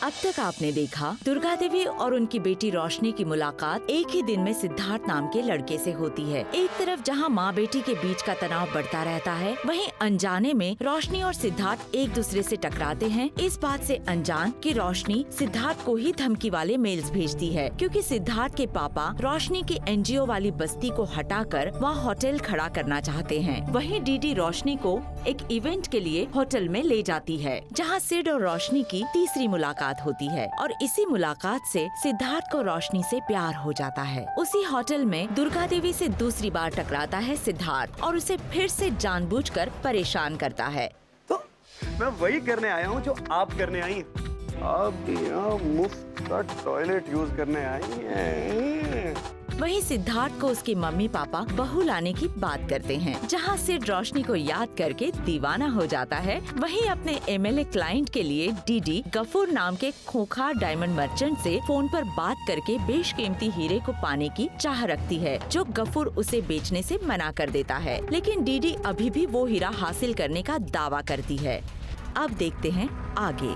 अब तक आपने देखा दुर्गा देवी और उनकी बेटी रोशनी की मुलाकात एक ही दिन में सिद्धार्थ नाम के लड़के से होती है। एक तरफ जहां माँ बेटी के बीच का तनाव बढ़ता रहता है, वहीं अनजाने में रोशनी और सिद्धार्थ एक दूसरे से टकराते हैं। इस बात से अनजान कि रोशनी सिद्धार्थ को ही धमकी वाले मेल्स भेजती है, क्योंकि सिद्धार्थ के पापा रोशनी की एनजीओ वाली बस्ती को हटाकर वहाँ होटल खड़ा करना चाहते हैं। वहीं डीडी रोशनी को एक इवेंट के लिए होटल में ले जाती है, जहाँ सिड और रोशनी की तीसरी मुलाकात होती है और इसी मुलाकात से सिद्धार्थ को रोशनी से प्यार हो जाता है। उसी होटल में दुर्गा देवी से दूसरी बार टकराता है सिद्धार्थ और उसे फिर से जानबूझकर परेशान करता है। तो मैं वही करने आया हूँ जो आप करने आई। आप यहाँ मुफ्त का टॉयलेट यूज करने आई हैं। वहीं सिद्धार्थ को उसकी मम्मी पापा बहू लाने की बात करते हैं, जहां सिड रोशनी को याद करके दीवाना हो जाता है। वहीं अपने एमएलए क्लाइंट के लिए डीडी गफूर नाम के खूंखार डायमंड मर्चेंट से फोन पर बात करके बेशकीमती हीरे को पाने की चाह रखती है, जो गफूर उसे बेचने से मना कर देता है। लेकिन डीडी अभी भी वो हीरा हासिल करने का दावा करती है। अब देखते हैं आगे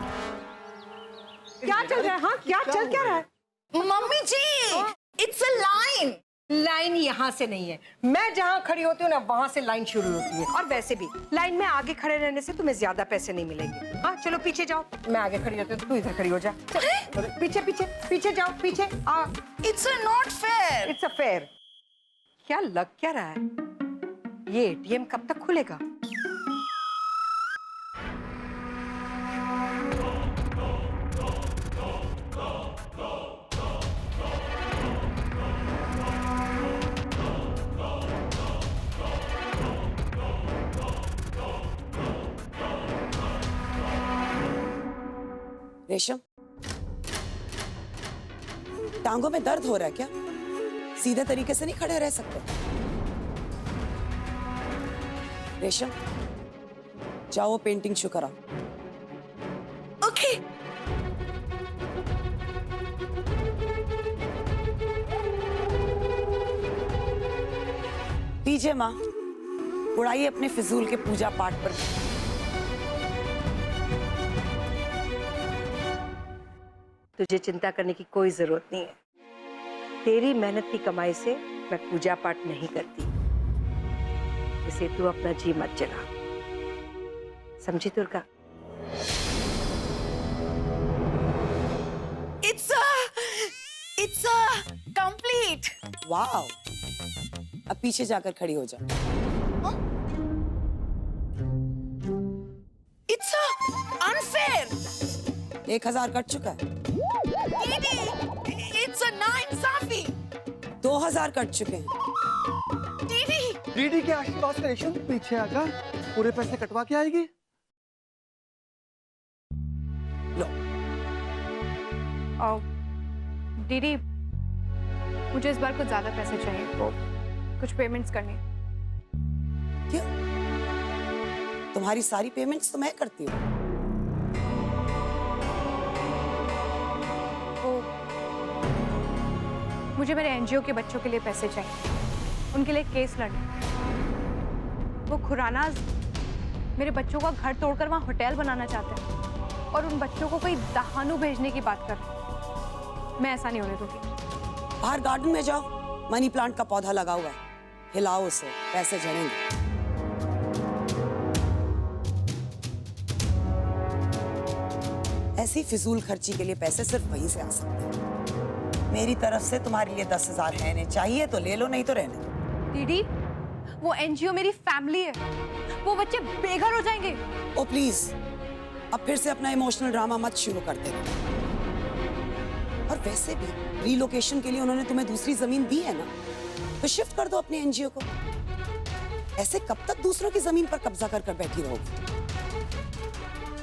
क्या चल रहा है। हाँ, क्या रहा है? Mummy ji, it's a line. Line यहाँ से नहीं है, मैं जहाँ खड़ी होती हूँ ना वहाँ से लाइन शुरू होती है। और वैसे भी लाइन में आगे खड़े रहने से तुम्हें ज्यादा पैसे नहीं मिलेंगे। हाँ चलो पीछे जाओ, मैं आगे खड़ी होती हूँ, तू इधर खड़ी हो जा। पीछे जाओ, पीछे आ। It's not fair. It's a fair. क्या लग क्या रहा है? ये एटीएम कब तक खुलेगा? रेशम, टांगों में दर्द हो रहा है क्या? सीधे तरीके से नहीं खड़े रह सकते। रेशम, जाओ वो पेंटिंग शो कराओ। ओके। दीजिए माँ, उड़ाइए अपने फिजूल के पूजा पाठ पर। तुझे चिंता करने की कोई जरूरत नहीं है। तेरी मेहनत की कमाई से मैं पूजा पाठ नहीं करती, इसे तू अपना जी मत जला, समझी दुर्गा? It's complete. वाओ, अब पीछे जाकर खड़ी हो जाओ। It's unfair. 1000 कट चुका है। दीदी, इट्स नाइंसाफी। 2000 कट चुके हैं। डीडी के आशीर्वाद से रेशम पीछे आकर पूरे पैसे कटवा के आएगी। लो। दीदी, मुझे इस बार कुछ ज्यादा पैसे चाहिए, तो कुछ पेमेंट्स करनी। क्यों? तुम्हारी सारी पेमेंट्स तो मैं करती हूँ। मुझे मेरे एनजीओ के बच्चों के लिए पैसे चाहिए, उनके लिए केस लड़ना। वो खुरानाज मेरे बच्चों का घर तोड़कर वहाँ होटल बनाना चाहते हैं और उन बच्चों को कोई दहानू भेजने की बात कर रहे हैं। मैं ऐसा नहीं होने दूंगी। बाहर गार्डन में जाओ, मनी प्लांट का पौधा लगा हुआ है, हिलाओ उसे, पैसे झड़ेंगे। ऐसी फिजूल खर्ची के लिए पैसे सिर्फ वहीं से आ सकते हैं। मेरी तरफ से तुम्हारे लिए 10,000 है, नहीं चाहिए तो ले लो, नहीं तो रहने दो। दीदी, वो एनजीओ मेरी फैमिली है, वो बच्चे बेघर हो जाएंगे। ओ प्लीज, अब फिर से अपना इमोशनल ड्रामा मत शुरू कर देना। और वैसे भी रीलोकेशन के लिए उन्होंने तुम्हें दूसरी जमीन दी है ना, तो शिफ्ट कर दो अपने एनजीओ को। ऐसे कब तक दूसरों की जमीन पर कब्जा कर कर बैठी रहोगी?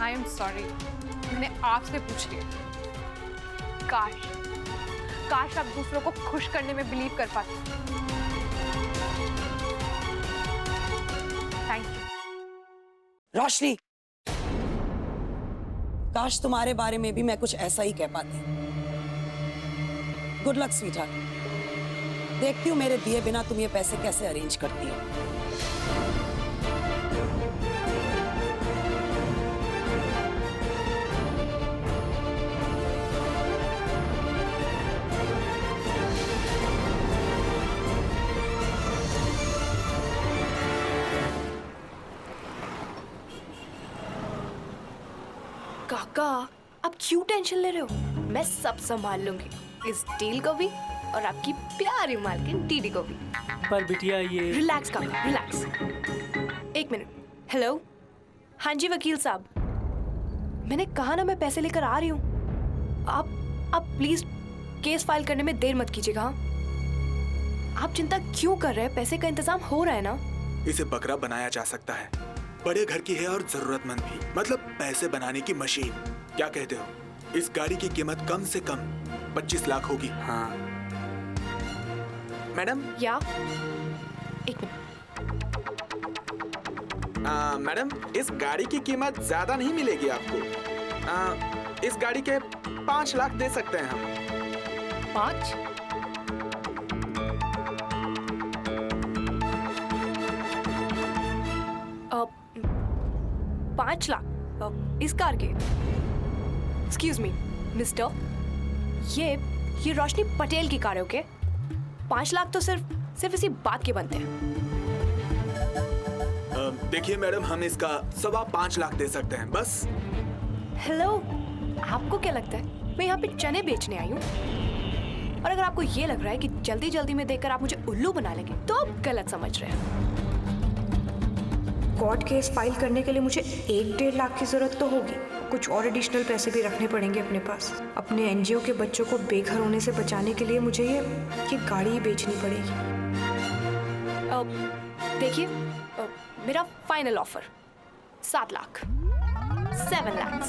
आई एम सॉरी, मैंने आपसे पूछ लिया। काश आप दूसरों को खुश करने में बिलीव कर पाते। Thank you. रोशनी, काश तुम्हारे बारे में भी मैं कुछ ऐसा ही कह पाती। Good luck sweetheart. देखती हूँ मेरे दिए बिना तुम ये पैसे कैसे अरेंज करती हो। काका, आप क्यों टेंशन ले रहे हो? मैं सब संभाल लूंगी, इस डील को भी और आपकी प्यारी मालकिन डीडी को भी। पर बिटिया ये रिलैक्स काका, रिलैक्स। एक मिनट। हेलो, हाँ जी वकील साहब, मैंने कहा ना मैं पैसे लेकर आ रही हूँ। आप प्लीज केस फाइल करने में देर मत कीजिएगा। आप चिंता क्यों कर रहे हैं? पैसे का इंतजाम हो रहा है ना। इसे बकरा बनाया जा सकता है, बड़े घर की है और जरूरतमंद भी, मतलब पैसे बनाने की मशीन। क्या कहते हो? इस गाड़ी की कीमत कम से कम 25 लाख होगी। हाँ मैडम। या एक मिनट। मैडम, इस गाड़ी की कीमत ज्यादा नहीं मिलेगी आपको। इस गाड़ी के 5 लाख दे सकते हैं हम। 5? अब 5 लाख इस कार के? एक्सक्यूज मी मिस्टर, ये रोशनी पटेल की कार है, ओके? 5 लाख तो सिर्फ इसी बात के बनते हैं। देखिए मैडम, हम इसका 5.25 लाख दे सकते हैं बस। हेलो, आपको क्या लगता है मैं यहाँ पे चने बेचने आई हूँ? और अगर आपको ये लग रहा है कि जल्दी जल्दी में देखकर आप मुझे उल्लू बना लेंगे तो आप गलत समझ रहे हैं। कोर्ट केस फाइल करने के लिए मुझे 1-1.5 लाख की जरूरत तो होगी। कुछ और एडिशनल पैसे भी रखने पड़ेंगे अपने पास। अपने एनजीओ के बच्चों को बेघर होने से बचाने के लिए मुझे ये गाड़ी ही बेचनी पड़ेगी। देखिए, मेरा फाइनल ऑफर 7 लाख, 7 lakhs।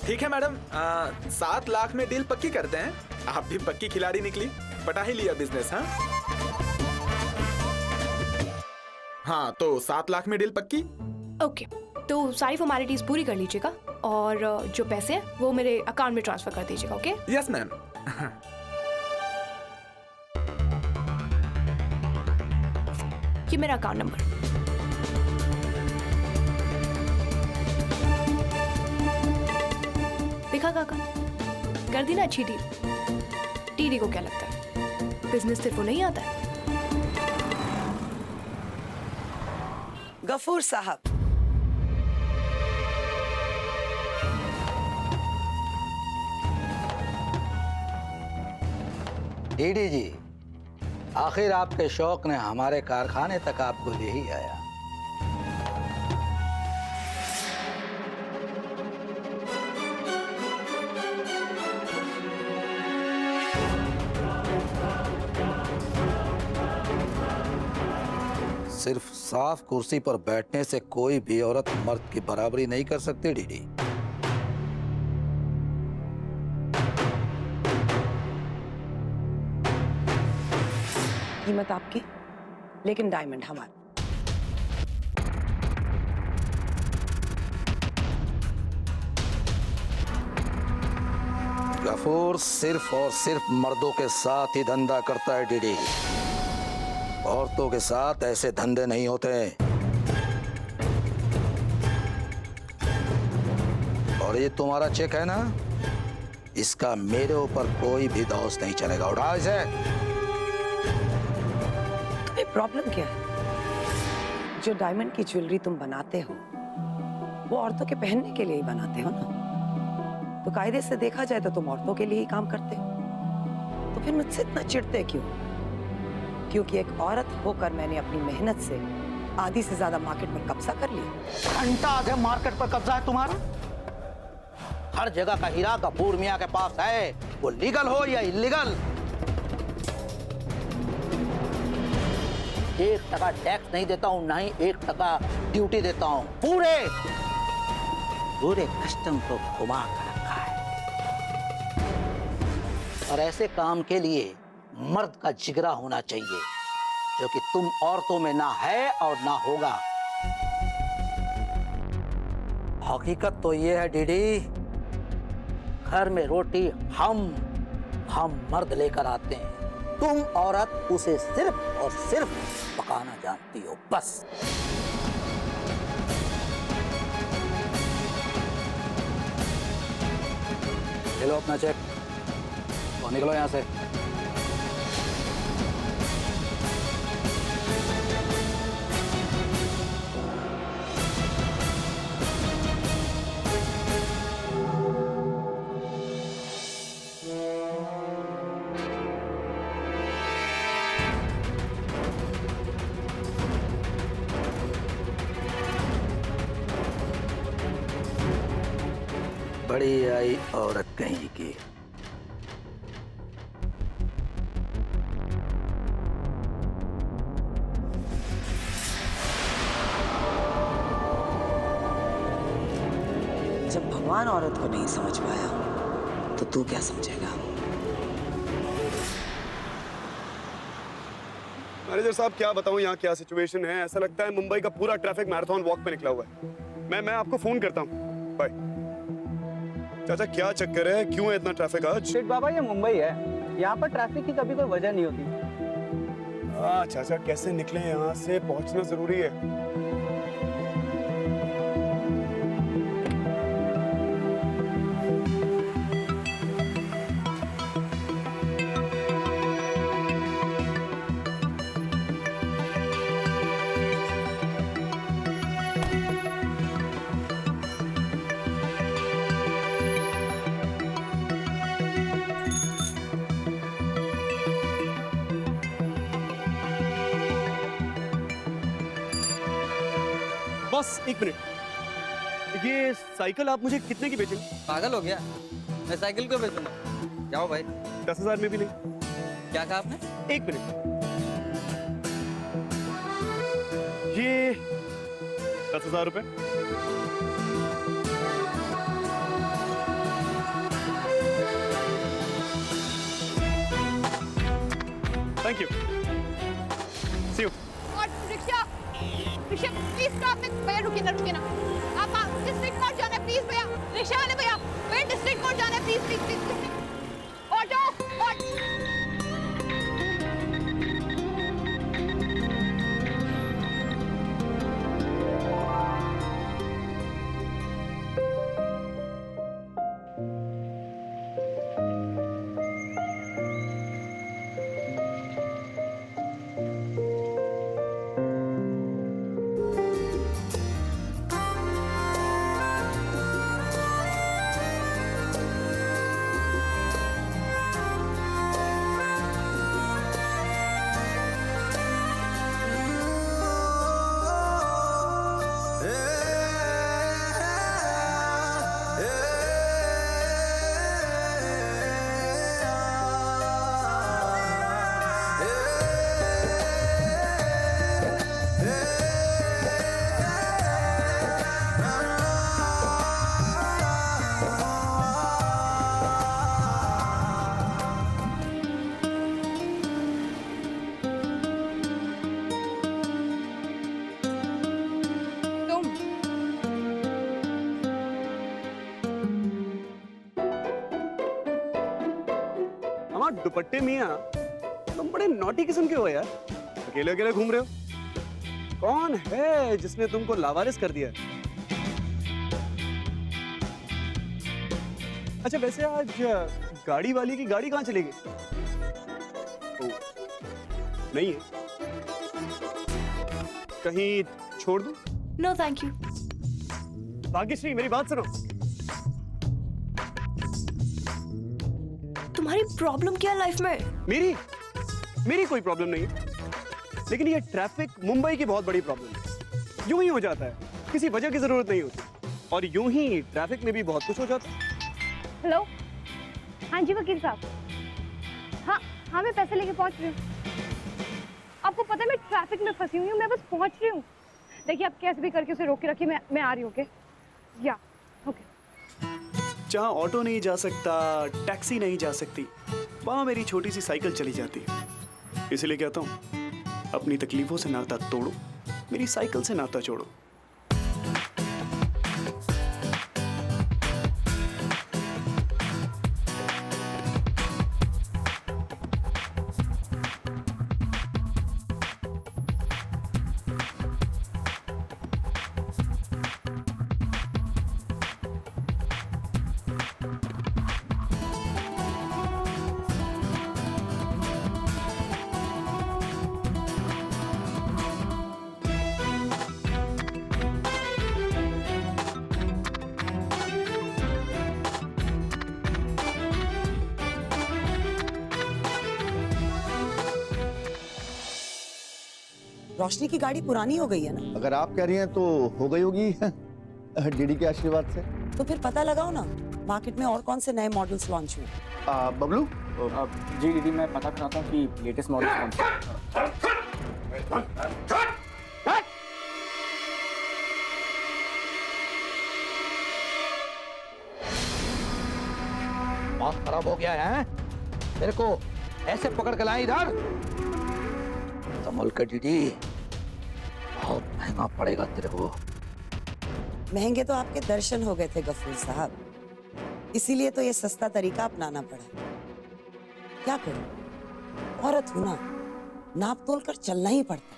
ठीक है मैडम, 7 लाख में डील पक्की करते हैं। आप भी पक्की खिलाड़ी निकली, पटा ही लिया बिजनेस। हाँ तो 7 लाख में डील पक्की। ओके, तो सारी फॉर्मेलिटीज पूरी कर लीजिएगा और जो पैसे हैं वो मेरे अकाउंट में ट्रांसफर कर दीजिएगा, ओके? Yes ma'am. ये मेरा अकाउंट नंबर। देखा काका, कर दी ना अच्छी डील। डीडी को क्या लगता है बिजनेस सिर्फ वो नहीं आता है? गफूर साहब, डीडी जी, आखिर आपके शौक ने हमारे कारखाने तक आपको ले ही आया। सिर्फ साफ कुर्सी पर बैठने से कोई भी औरत मर्द की बराबरी नहीं कर सकती डीडी। कीमत आपकी, लेकिन डायमंड हमारा। गफूर सिर्फ और सिर्फ मर्दों के साथ ही धंधा करता है डीडी। औरतों के साथ ऐसे धंधे नहीं होते। और ये तुम्हारा चेक है ना, इसका मेरे ऊपर कोई भी दोष नहीं चलेगा। उठा इसे। तुम्हें प्रॉब्लम क्या है? जो डायमंड की ज्वेलरी तुम बनाते हो वो औरतों के पहनने के लिए ही बनाते हो ना। तो कायदे से देखा जाए तो तुम औरतों के लिए ही काम करते हो। तो फिर मुझसे इतना चिढ़ते क्यों? क्योंकि एक औरत होकर मैंने अपनी मेहनत से आधी से ज्यादा मार्केट पर कब्जा कर लिया। घंटा आधे मार्केट पर कब्जा है तुम्हारा। हर जगह का हीरा गफूर मियां के पास है, वो लीगल हो या इलीगल। 1% टैक्स नहीं देता हूं, ना ही 1% ड्यूटी देता हूं। पूरे कस्टम को घुमा कर रखा है। और ऐसे काम के लिए मर्द का जिगरा होना चाहिए, जो कि तुम औरतों में ना है और ना होगा। हकीकत तो ये है डीडी, घर में रोटी हम मर्द लेकर आते हैं। तुम औरत उसे सिर्फ और सिर्फ पकाना जानती हो, बस। ले लो अपना चेक और निकलो यहां से। बड़ी आई औरत कहीं की। जब भगवान औरत को नहीं समझ पाया तो तू क्या समझेगा? मैनेजर साहब क्या बताऊं यहाँ क्या सिचुएशन है। ऐसा लगता है मुंबई का पूरा ट्रैफिक मैराथन वॉक पे निकला हुआ है। मैं आपको फोन करता हूँ। बाय। चाचा क्या चक्कर है, क्यों है इतना ट्रैफिक आज? शेठ बाबा ये मुंबई है, यहाँ पर ट्रैफिक की कभी कोई वजह नहीं होती। चाचा कैसे निकले यहाँ से, पहुंचना जरूरी है। बस एक मिनट, ये साइकिल आप मुझे कितने की बेचेंगे? पागल हो गया, मैं साइकिल क्यों बेचूंगा? जाओ भाई। 10,000 में भी नहीं? क्या कहा आपने? एक मिनट, ये 10,000 रुपए। Thank you, see you. और रिक्शा प्लीज स्टॉप इट। भैया रुकिए ना आप डिस्ट्रिक्ट कोर्ट जाना है प्लीज भैया। रिक्शा वाले भैया डिस्ट्रिक्ट कोर्ट जाना है प्लीज प्लीज। ऑटो दुपट्टे मियां, तुम बड़े नॉटी किस्म के हो यार। अकेले अकेले घूम रहे हो। कौन है जिसने तुमको लावारिस कर दिया? अच्छा वैसे आज गाड़ी वाली की गाड़ी कहाँ चली गई? नहीं है, कहीं छोड़ दूं? No thank you. भाग्यश्री मेरी बात सुनो। तुम्हारी प्रॉब्लम क्या है लाइफ में? मेरी कोई प्रॉब्लम नहीं है, लेकिन ये ट्रैफिक मुंबई की बहुत बड़ी प्रॉब्लम है। यूं ही हो जाता है, किसी वजह की जरूरत नहीं होती, और यूं ही ट्रैफिक में भी बहुत कुछ हो जाता है। हेलो, हाँ जी वकील साहब। हाँ मैं पैसे लेके पहुंच रही हूँ। आपको पता है मैं ट्रैफिक में फंसी हुई हूँ, मैं बस पहुंच रही हूँ। देखिए आप कैसे भी करके उसे रोक के रखिए, मैं आ रही हूँ। ओके या ओके। जहाँ ऑटो नहीं जा सकता, टैक्सी नहीं जा सकती, वहाँ मेरी छोटी सी साइकिल चली जाती है। इसलिए कहता हूँ अपनी तकलीफों से नाता तोड़ो, मेरी साइकिल से नाता जोड़ो। रोशनी की गाड़ी पुरानी हो गई है ना? अगर आप कह रही हैं तो हो गई होगी डीडी के आशीर्वाद से। तो फिर पता लगाओ ना, मार्केट में और कौन से नए मॉडल्स लॉन्च हुए? बबलू जी दीदी, मैं पता कराता हूँ कि लेटेस्ट मॉडल कौन सा है। बहुत खराब हो गया है। मेरे को ऐसे पकड़ के लाए इधर। संभल के डीडी, बहुत महंगा पड़ेगा तेरे को। महंगे तो आपके दर्शन हो गए थे गफूर साहब, इसीलिए तो ये सस्ता तरीका अपनाना पड़ा। क्या करूं, औरत हूं ना, नाप तोल कर चलना ही पड़ता।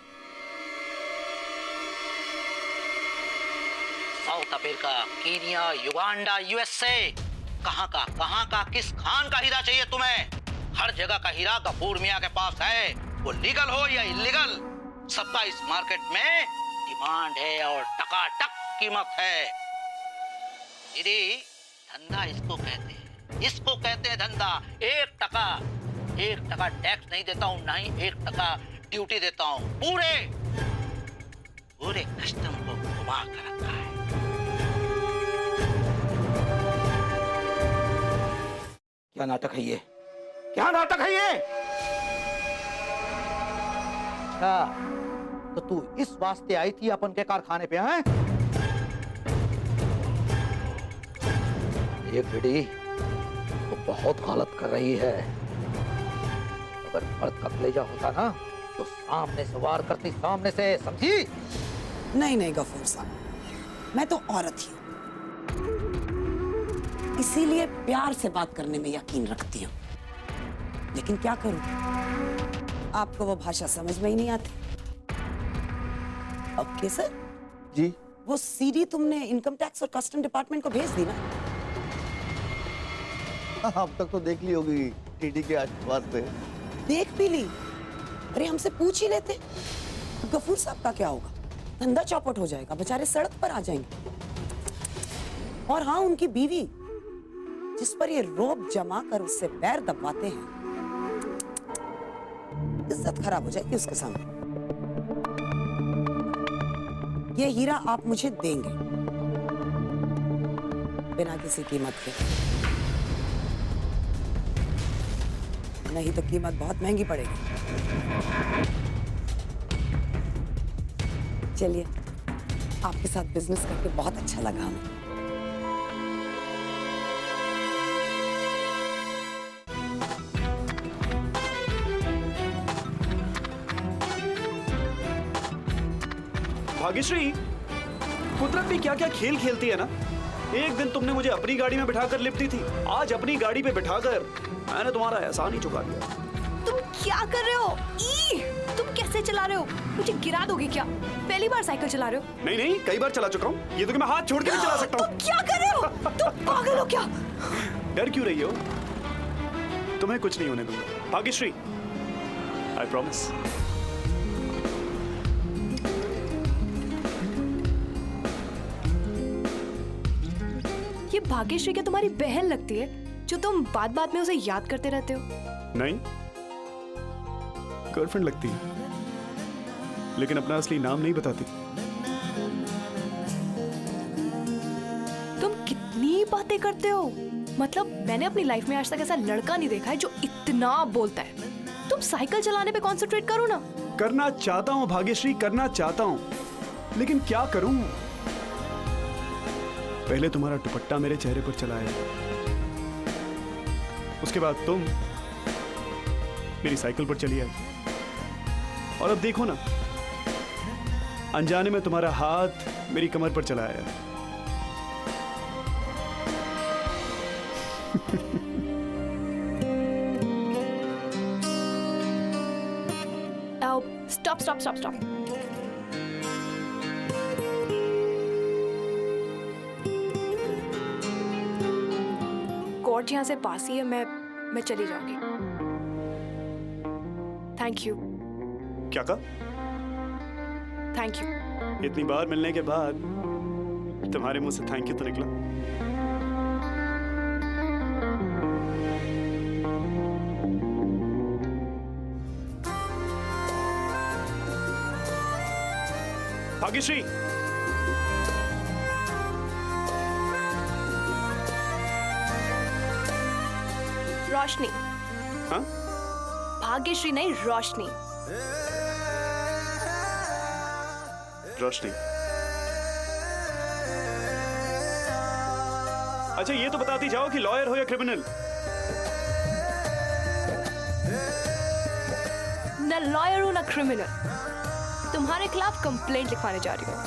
South Africa, Kenya, Uganda, USA, कहाँ का किस खान का हीरा चाहिए तुम्हें? हर जगह का हीरा गफूर मियां के पास है, वो लीगल हो या इलीगल, सबका इस मार्केट में डिमांड है और टकाटक कीमत है। दीदी, धंधा इसको कहते हैं धंधा। 1% टैक्स नहीं देता हूँ, ना ही 1% ड्यूटी देता हूँ। पूरे कस्टम को घुमा कर रखा है। क्या नाटक है ये? क्या नाटक है ये? अच्छा, तो तू इस वास्ते आई थी अपन के कारखाने पे, हैं? ये बेटी तो बहुत गलत कर रही है। अगर मर्द का कलेजा होता ना तो सामने से वार करती, सामने से, समझी? नहीं गफूर साहब, मैं तो औरत ही हूँ, इसीलिए प्यार से बात करने में यकीन रखती हूँ। लेकिन क्या करूं, आपको वो भाषा समझ में ही नहीं आती। ओके सर जी, वो सीडी तुमने इनकम टैक्स और कस्टम डिपार्टमेंट को भेज दी ना? अब तक तो देख ली होगी टीटी के आशीर्वाद से। देख भी ली? अरे हमसे पूछ ही लेते। गफूर साहब का क्या होगा? धंधा चौपट हो जाएगा, बेचारे सड़क पर आ जाएंगे। और हाँ, उनकी बीवी जिस पर ये रोब जमा कर उससे पैर दबाते हैं, इज्जत खराब हो जाएगी उसके सामने। ये हीरा आप मुझे देंगे बिना किसी कीमत के, नहीं तो कीमत बहुत महंगी पड़ेगी। चलिए, आपके साथ बिजनेस करके बहुत अच्छा लगा हमें। भाग्यश्री, कुदरत भी क्या क्या खेल खेलती है ना। एक दिन तुमने मुझे अपनी गाड़ी में बिठाकर लिफ्ट दी थी, आज अपनी गाड़ी पे बिठाकर मैंने तुम्हारा एहसान ही चुका दिया। तुम क्या कर रहे हो? तुम कैसे चला रहे हो? मुझे गिरा दोगे क्या? पहली बार साइकिल चला रहे हो? नहीं, कई बार चला चुका हूँ। ये तो कि मैं हाथ छोड़ के भी चला सकता हूँ। क्या कर रहे हो? तुम पागल हो क्या? डर क्यों रही हो? तुम्हें कुछ नहीं होने दूंगा भाग्यश्री, आई प्रॉमिस। ये भाग्यश्री क्या तुम्हारी बहन लगती है जो तुम बात बात में उसे याद करते रहते हो? नहीं, गर्लफ्रेंड लगती है, लेकिन अपना असली नाम नहीं बताती। तुम कितनी बातें करते हो। मतलब मैंने अपनी लाइफ में आज तक ऐसा लड़का नहीं देखा है जो इतना बोलता है। तुम साइकिल चलाने पे कंसंट्रेट करो ना। करना चाहता हूं भाग्यश्री, करना चाहता हूं, लेकिन क्या करूं? पहले तुम्हारा दुपट्टा मेरे चेहरे पर चलाया, उसके बाद तुम मेरी साइकिल पर चली आई, और अब देखो ना, अनजाने में तुम्हारा हाथ मेरी कमर पर चलाया है। स्टॉप। कोर्ट यहाँ से पास ही है, मैं चली जाऊंगी। Thank you. क्या कहा? Thank you. इतनी बार मिलने के बाद तुम्हारे मुंह से थैंक यू तो निकला। भाग्यश्री, रोशनी। हाँ? भाग्यश्री नहीं, रोशनी। रोशनी। अच्छा ये तो बताती जाओ कि लॉयर हो या क्रिमिनल। न लॉयर हूं न क्रिमिनल। तुम्हारे खिलाफ कंप्लेंट लिखवाने जा रही हूँ।